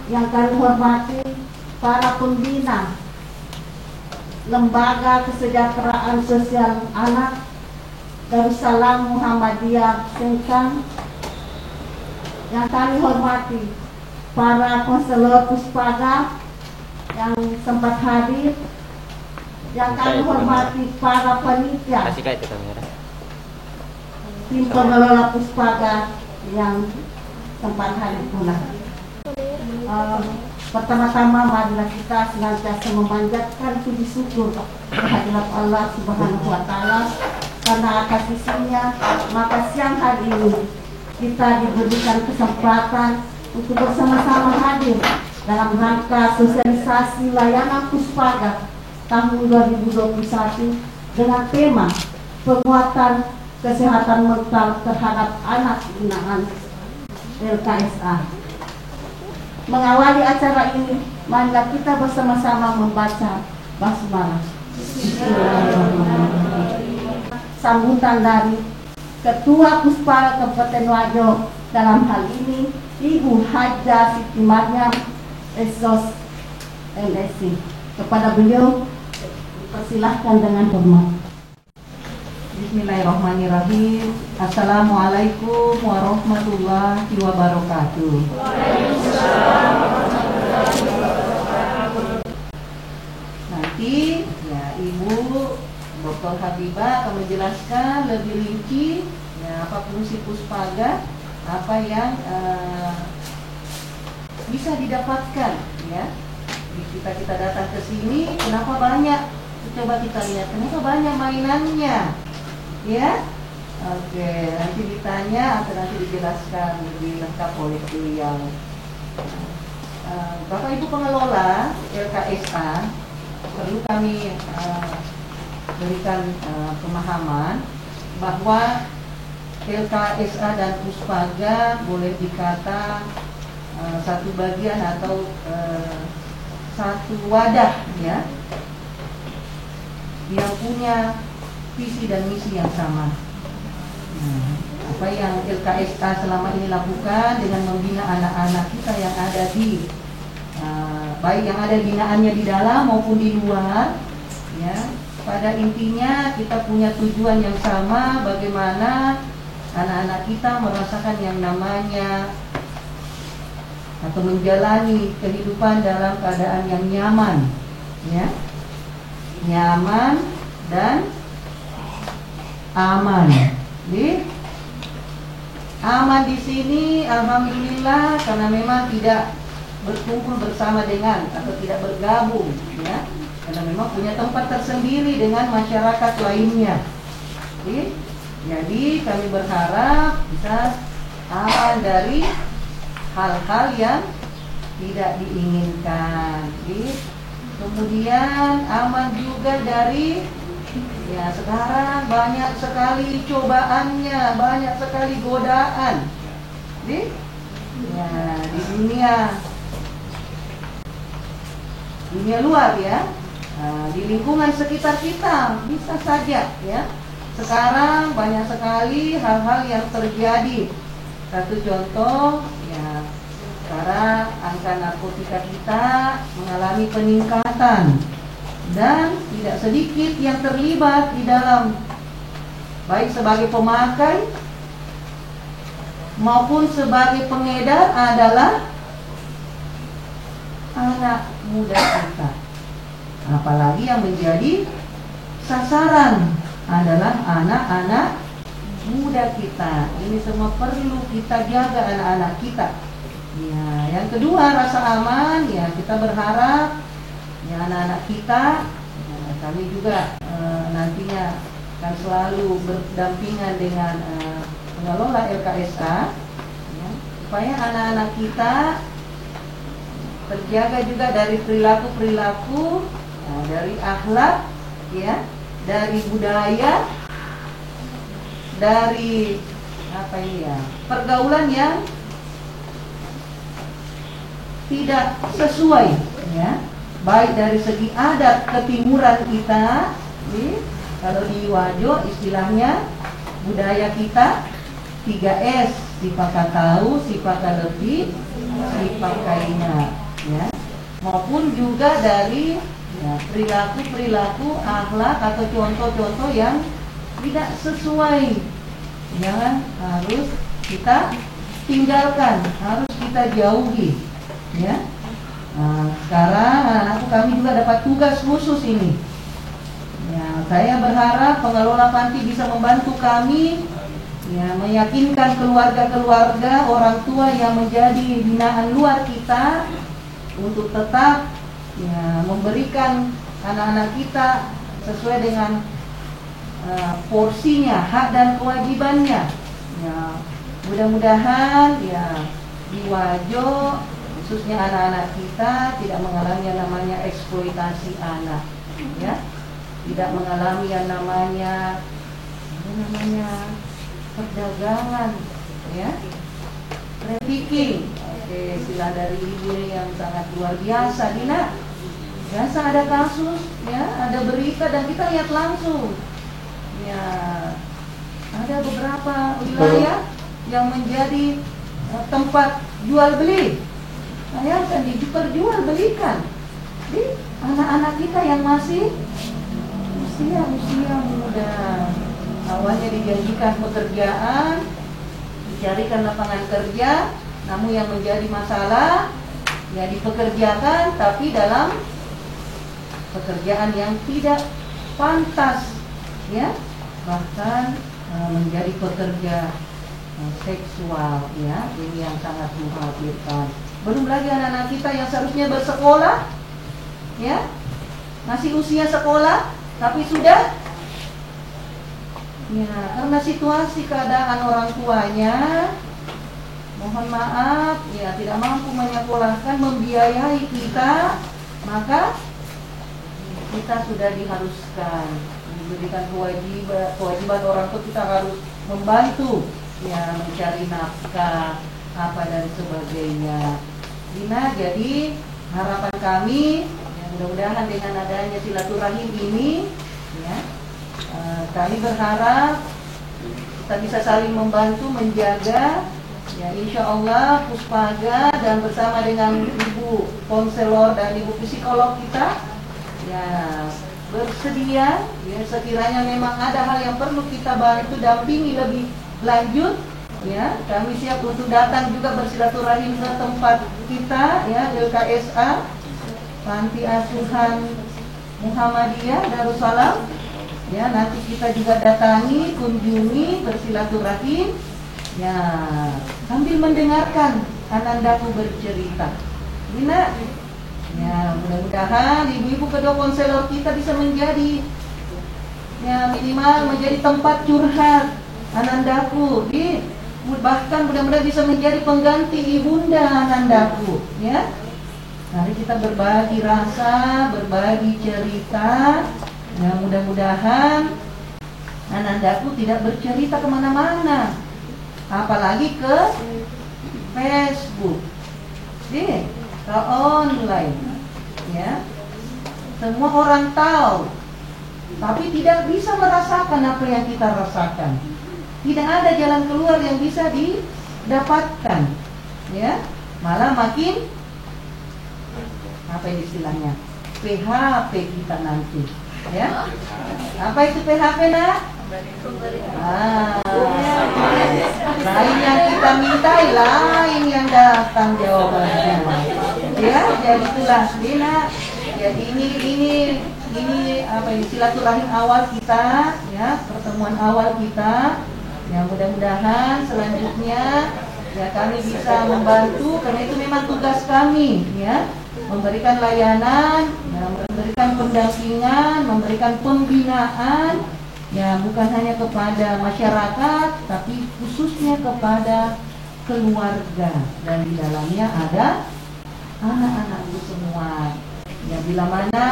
yang kami hormati para pembina Lembaga Kesejahteraan Sosial Anak Darussalam Muhammadiyah Sengkang, yang kami hormati para konselor Puspaga yang sempat hadir, yang kami hormati para panitia tim pengelola Puspaga yang sempat hadir pula. Pertama-tama marilah kita senantiasa memanjatkan puji syukur kehadirat Allah Subhanahu wa Ta'ala, karena atas isinya maka siang hari ini kita diberikan kesempatan untuk bersama-sama hadir dalam rangka sosialisasi layanan Puspaga tahun 2021 dengan tema penguatan kesehatan mental terhadap anak binaan LKSA. Mengawali acara ini, marilah kita bersama-sama membaca basmalah. Sambutan dari Ketua Puspaga Kabupaten Wajo, dalam hal ini Ibu Haja Siti Maryam Esos MSc. Kepada beliau dipersilahkan dengan hormat. Bismillahirrahmanirrahim. Assalamualaikum warahmatullahi wabarakatuh. Nanti ya Ibu Dr. Habibah akan menjelaskan lebih rinci ya apa fungsi Puspaga, apa yang bisa didapatkan ya. Kita datang ke sini, kenapa banyak? Coba kita lihat, kenapa banyak mainannya? Ya, oke. Nanti ditanya atau nanti dijelaskan lebih lengkap oleh beliau. Bapak Ibu pengelola LKSA, perlu kami berikan pemahaman bahwa LKSA dan Puspaga boleh dikata satu bagian atau satu wadah ya, yang punya visi dan misi yang sama. Apa yang LKSA selama ini lakukan dengan membina anak-anak kita yang ada di baik yang ada binaannya di dalam maupun di luar ya, pada intinya kita punya tujuan yang sama, bagaimana anak-anak kita merasakan yang namanya atau menjalani kehidupan dalam keadaan yang nyaman ya, nyaman dan aman. Jadi aman di sini alhamdulillah karena memang tidak berkumpul bersama dengan atau tidak bergabung ya, karena memang punya tempat tersendiri dengan masyarakat lainnya. Jadi kami berharap bisa aman dari hal-hal yang tidak diinginkan. Kemudian aman juga dari ya sekarang banyak sekali cobaannya, banyak sekali godaan di dunia luar ya, di lingkungan sekitar kita bisa saja ya. Sekarang banyak sekali hal-hal yang terjadi. Satu contoh ya, sekarang angka narkotika kita mengalami peningkatan dan tidak sedikit yang terlibat di dalam, baik sebagai pemakai maupun sebagai pengedar adalah anak muda kita. Apalagi yang menjadi sasaran adalah anak-anak muda kita. Ini semua perlu kita jaga anak-anak kita. Ya, yang kedua rasa aman ya, kita berharap ya anak-anak kita ya, kami juga nantinya akan selalu berdampingan dengan pengelola LKSA ya, supaya anak-anak kita terjaga juga dari perilaku-perilaku ya, dari akhlak ya, dari budaya, dari apa ini ya, pergaulan yang tidak sesuai ya, baik dari segi adat ketimuran kita, kalau di Wajo istilahnya budaya kita 3S, sifat tahu, sifat lebih, si pakainya, ya, maupun juga dari ya, perilaku akhlak atau contoh-contoh yang tidak sesuai, jangan harus kita tinggalkan, harus kita jauhi, ya. Nah, sekarang anak-anakku kami juga dapat tugas khusus ini. Ya, saya berharap pengelola panti bisa membantu kami, ya, meyakinkan keluarga-keluarga orang tua yang menjadi binaan luar kita untuk tetap ya, memberikan anak-anak kita sesuai dengan porsinya, hak dan kewajibannya. Ya, mudah-mudahan ya di Wajo khususnya anak-anak kita tidak mengalami yang namanya eksploitasi anak, ya, tidak mengalami yang namanya perdagangan, ya, trafficking. Oke, sila dari ibu yang sangat luar biasa, Dina. Biasa ada kasus, ya, ada berita dan kita lihat langsung. Ya, ada beberapa wilayah yang menjadi tempat jual beli. Bayangkan diperjualbelikan di anak-anak kita yang masih usia muda. Awalnya dijanjikan pekerjaan, dicarikan lapangan kerja, namun yang menjadi masalah ya dipekerjakan tapi dalam pekerjaan yang tidak pantas, ya, bahkan menjadi pekerja seksual, ya, ini yang sangat mengkhawatirkan. Belum lagi anak-anak kita yang seharusnya bersekolah, ya, masih usia sekolah, tapi sudah, ya, karena situasi keadaan orang tuanya, mohon maaf, ya, tidak mampu menyekolahkan, membiayai kita, maka kita sudah diharuskan diberikan kewajiban orang tua, kita harus membantu, ya, mencari nafkah apa dan sebagainya. Dina, jadi harapan kami ya, mudah-mudahan dengan adanya silaturahim ini, ya, kami berharap kita bisa saling membantu menjaga, ya, insya Allah Puspaga dan bersama dengan ibu konselor dan ibu psikolog kita, ya, bersedia, ya, sekiranya memang ada hal yang perlu kita bantu dampingi lebih lanjut, ya, kami siap untuk datang juga bersilaturahim ke tempat kita, ya, LKSA Panti Asuhan Muhammadiyah Darussalam, ya, nanti kita juga datangi, kunjungi, bersilaturahim, ya, sambil mendengarkan anandaku bercerita. Dina, ya, mudah-mudahan ibu-ibu kedua konselor kita bisa menjadi, ya, minimal menjadi tempat curhat anandaku, bahkan mudah-mudahan bisa menjadi pengganti ibunda anandaku, ya. Mari kita berbagi rasa, berbagi cerita, ya, mudah-mudahan anandaku tidak bercerita kemana-mana, apalagi ke Facebook, ke online, ya. Semua orang tahu, tapi tidak bisa merasakan apa yang kita rasakan. Tidak ada jalan keluar yang bisa didapatkan, ya. Malah makin apa istilahnya, PHP kita nanti, ya. Apa itu PHP, nak? Lain yang kita mintai, lain yang datang jawabannya, ya. Jadi itulah, Dina. Jadi ini apa ini silaturahim awal kita, ya, pertemuan awal kita. Ya, mudah-mudahan selanjutnya ya kami bisa membantu, karena itu memang tugas kami, ya, memberikan layanan, ya, memberikan pendampingan, memberikan pembinaan, ya, bukan hanya kepada masyarakat, tapi khususnya kepada keluarga, dan di dalamnya ada anak-anakku semua. Ya, bila mana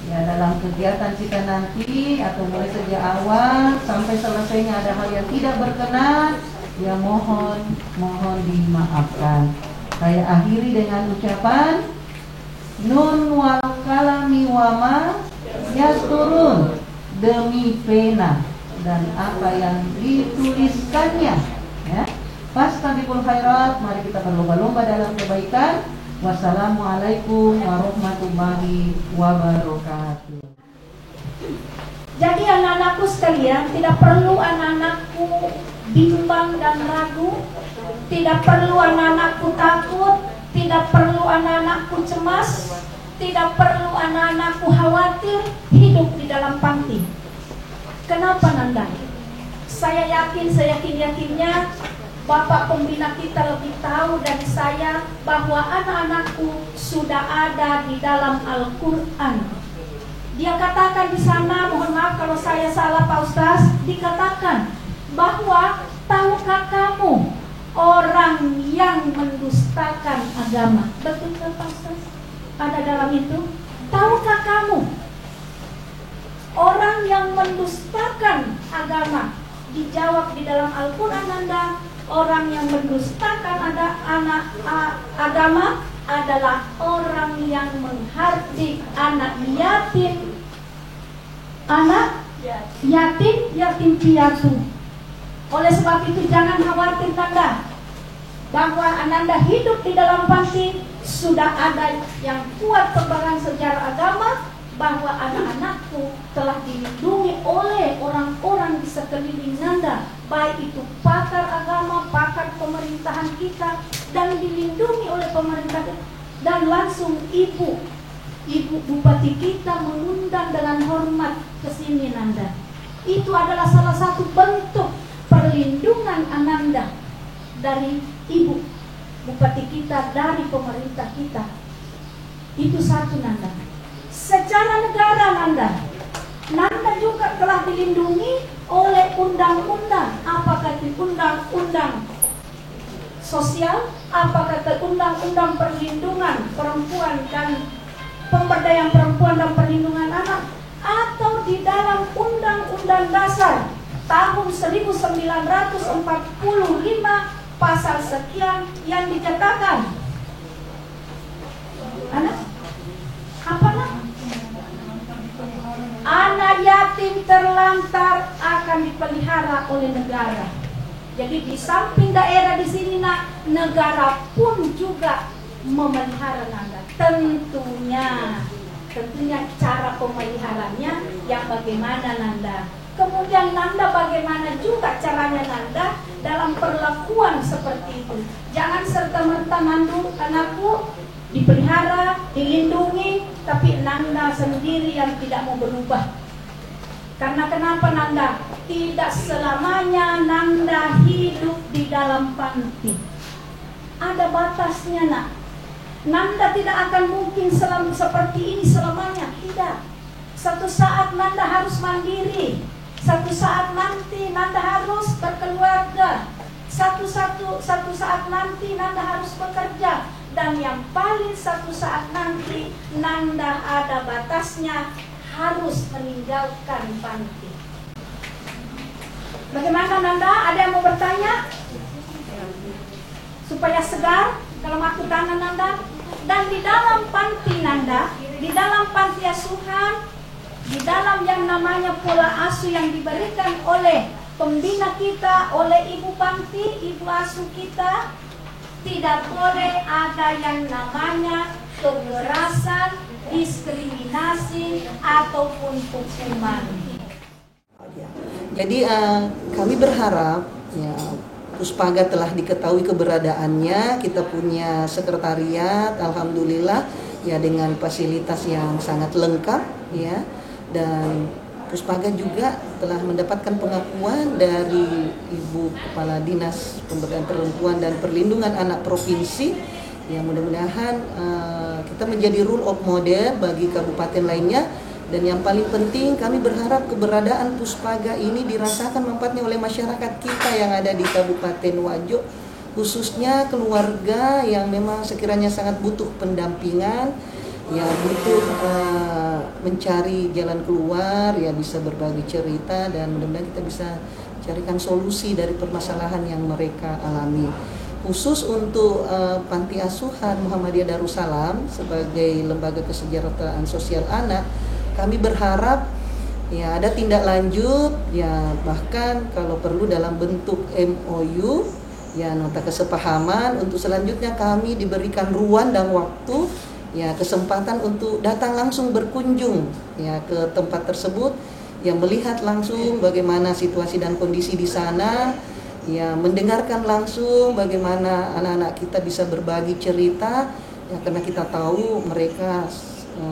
ya dalam kegiatan kita nanti atau mulai sejak awal sampai selesainya ada hal yang tidak berkenan, ya mohon dimaafkan. Saya akhiri dengan ucapan nun wal kalami wama yasturun, demi pena dan apa yang dituliskannya, ya, Fastabiqul khairat, mari kita berlomba-lomba dalam kebaikan. Wassalamualaikum warahmatullahi wabarakatuh. Jadi anak-anakku sekalian, tidak perlu anak-anakku bimbang dan ragu, tidak perlu anak-anakku takut, tidak perlu anak-anakku cemas, tidak perlu anak-anakku khawatir hidup di dalam panti. Kenapa Nanda? Saya yakinnya Bapak pembina kita lebih tahu dari saya bahwa anak-anakku sudah ada di dalam Al-Quran. Dia katakan di sana, mohon maaf kalau saya salah Pak Ustaz, dikatakan bahwa tahukah kamu orang yang mendustakan agama? Betul Pak Ustaz? Ada dalam itu? Tahukah kamu orang yang mendustakan agama? Dijawab di dalam Al-Quran Anda, orang yang mendustakan agama adalah orang yang menghardik anak yatim piatu. Oleh sebab itu jangan khawatir Nanda, bahwa Ananda hidup di dalam panti. Sudah ada yang kuat pegangan sejarah agama, bahwa anak-anakku telah dilindungi oleh orang-orang di sekeliling Nanda, baik itu pakar agama, pakar pemerintahan kita, dan dilindungi oleh pemerintah. Dan langsung ibu bupati kita mengundang dengan hormat ke sini Nanda. Itu adalah salah satu bentuk perlindungan Ananda dari ibu bupati kita, dari pemerintah kita. Itu satu Nanda. Secara negara Nanda juga telah dilindungi oleh undang-undang. Apakah itu undang-undang sosial, apakah itu undang-undang perlindungan perempuan dan pemberdayaan perempuan dan perlindungan anak, atau di dalam Undang-Undang Dasar tahun 1945 pasal sekian yang dikatakan anak yatim terlantar akan dipelihara oleh negara. Jadi di samping daerah di sini negara pun juga memelihara Nanda. Tentunya cara pemeliharanya yang bagaimana Nanda. Kemudian Nanda bagaimana juga caranya Nanda dalam perlakuan seperti itu. Jangan serta-merta anakku dipelihara, dilindungi, tapi Nanda sendiri yang tidak mau berubah. Karena kenapa Nanda? Tidak selamanya Nanda hidup di dalam panti. Ada batasnya nak. Nanda tidak akan mungkin seperti ini selamanya. Tidak. Satu saat Nanda harus mandiri. Satu saat nanti Nanda harus berkeluarga. Satu saat nanti Nanda harus bekerja. Dan yang paling satu saat nanti Nanda ada batasnya, harus meninggalkan panti. Bagaimana Nanda? Ada yang mau bertanya? Supaya segar kalau aku tangan Nanda. Dan di dalam panti Nanda, di dalam panti asuhan, di dalam yang namanya pola asuh yang diberikan oleh pembina kita, oleh ibu panti, ibu asuh kita, tidak boleh ada yang namanya kekerasan, diskriminasi, ataupun hukuman. Jadi kami berharap ya, Puspaga telah diketahui keberadaannya. Kita punya sekretariat, alhamdulillah ya, dengan fasilitas yang sangat lengkap ya. Dan Puspaga juga telah mendapatkan pengakuan dari Ibu Kepala Dinas Pemberdayaan Perempuan dan Perlindungan Anak Provinsi. Ya, mudah-mudahan kita menjadi role of model bagi kabupaten lainnya. Dan yang paling penting, kami berharap keberadaan Puspaga ini dirasakan manfaatnya oleh masyarakat kita yang ada di Kabupaten Wajo, khususnya keluarga yang memang sekiranya sangat butuh pendampingan, ya butuh mencari jalan keluar, ya bisa berbagi cerita, dan mudah-mudahan kita bisa carikan solusi dari permasalahan yang mereka alami. Khusus untuk Panti Asuhan Muhammadiyah Darussalam sebagai lembaga kesejahteraan sosial anak, kami berharap ya ada tindak lanjut, ya bahkan kalau perlu dalam bentuk MOU ya nota kesepahaman untuk selanjutnya kami diberikan ruang dan waktu, ya kesempatan untuk datang langsung berkunjung ya ke tempat tersebut, yang melihat langsung bagaimana situasi dan kondisi di sana, ya mendengarkan langsung bagaimana anak-anak kita bisa berbagi cerita, ya karena kita tahu mereka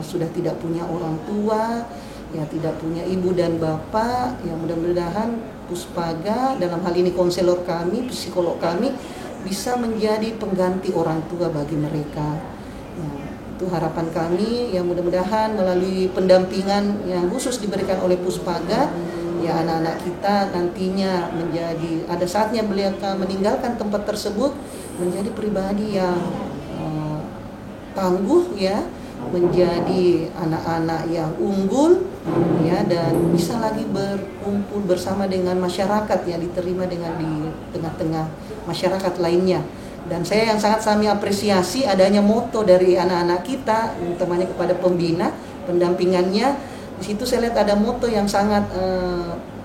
sudah tidak punya orang tua, ya tidak punya ibu dan bapak. Ya mudah-mudahan Puspaga, dalam hal ini konselor kami, psikolog kami, bisa menjadi pengganti orang tua bagi mereka. Nah, itu harapan kami, yang mudah-mudahan melalui pendampingan yang khusus diberikan oleh Puspaga, ya anak-anak kita nantinya menjadi, ada saatnya beliau meninggalkan tempat tersebut menjadi pribadi yang tangguh, ya menjadi anak-anak yang unggul, ya dan bisa lagi berkumpul bersama dengan masyarakat, yang diterima dengan di tengah-tengah masyarakat lainnya. Dan saya yang sangat kami apresiasi adanya moto dari anak-anak kita, utamanya kepada pembina, pendampingannya. Di situ saya lihat ada moto yang sangat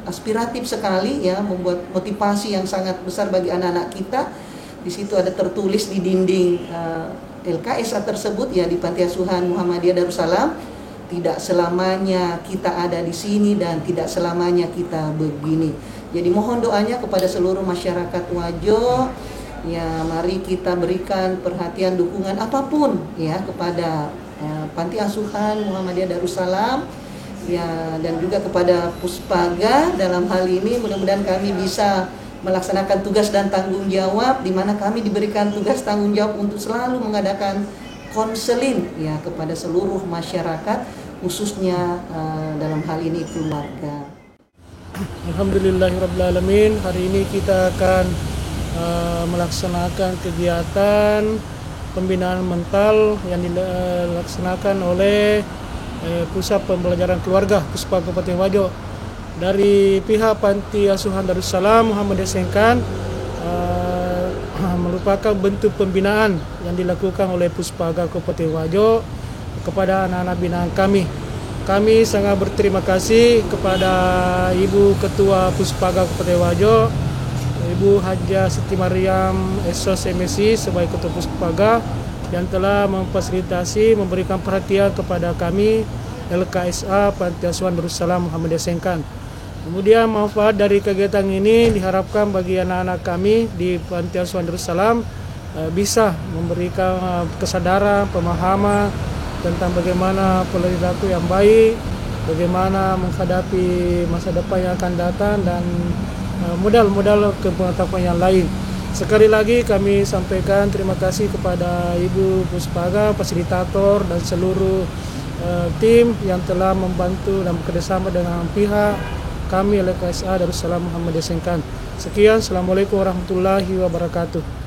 aspiratif sekali, ya, membuat motivasi yang sangat besar bagi anak-anak kita. Di situ ada tertulis di dinding LKSA tersebut, ya, di Panti Asuhan Muhammadiyah Darussalam, tidak selamanya kita ada di sini dan tidak selamanya kita begini. Jadi mohon doanya kepada seluruh masyarakat Wajo. Ya, mari kita berikan perhatian, dukungan apapun, ya, kepada Panti Asuhan Muhammadiyah Darussalam, ya, dan juga kepada Puspaga dalam hal ini. Mudah-mudahan kami bisa melaksanakan tugas dan tanggung jawab, di mana kami diberikan tugas tanggung jawab untuk selalu mengadakan konseling, ya, kepada seluruh masyarakat, khususnya dalam hal ini keluarga. Alhamdulillahirrabbilalamin. Hari ini kita akan melaksanakan kegiatan pembinaan mental yang dilaksanakan oleh Pusat Pembelajaran Keluarga Puspaga Kabupaten Wajo. Dari pihak Panti Asuhan Darussalam Muhammadiyah Sengkan, merupakan bentuk pembinaan yang dilakukan oleh Puspaga Kabupaten Wajo kepada anak-anak binaan kami. Kami sangat berterima kasih kepada Ibu Ketua Puspaga Kabupaten Wajo, Ibu Hajah Siti Mariam SOS MSI sebagai Ketua Puspaga, yang telah memfasilitasi, memberikan perhatian kepada kami LKSA Panti Asuhan Darussalam Muhammadiyah Sengkan. Kemudian manfaat dari kegiatan ini diharapkan bagi anak-anak kami di Panti Asuhan Darussalam bisa memberikan kesadaran, pemahaman tentang bagaimana perilaku yang baik, bagaimana menghadapi masa depan yang akan datang, dan modal-modal kepengetahuan yang lain. Sekali lagi kami sampaikan terima kasih kepada Ibu Puspaga, fasilitator, dan seluruh tim yang telah membantu dan bekerjasama dengan pihak kami LKSA Darussalam Muhammadiyah Sengkan. Sekian, Assalamualaikum warahmatullahi wabarakatuh.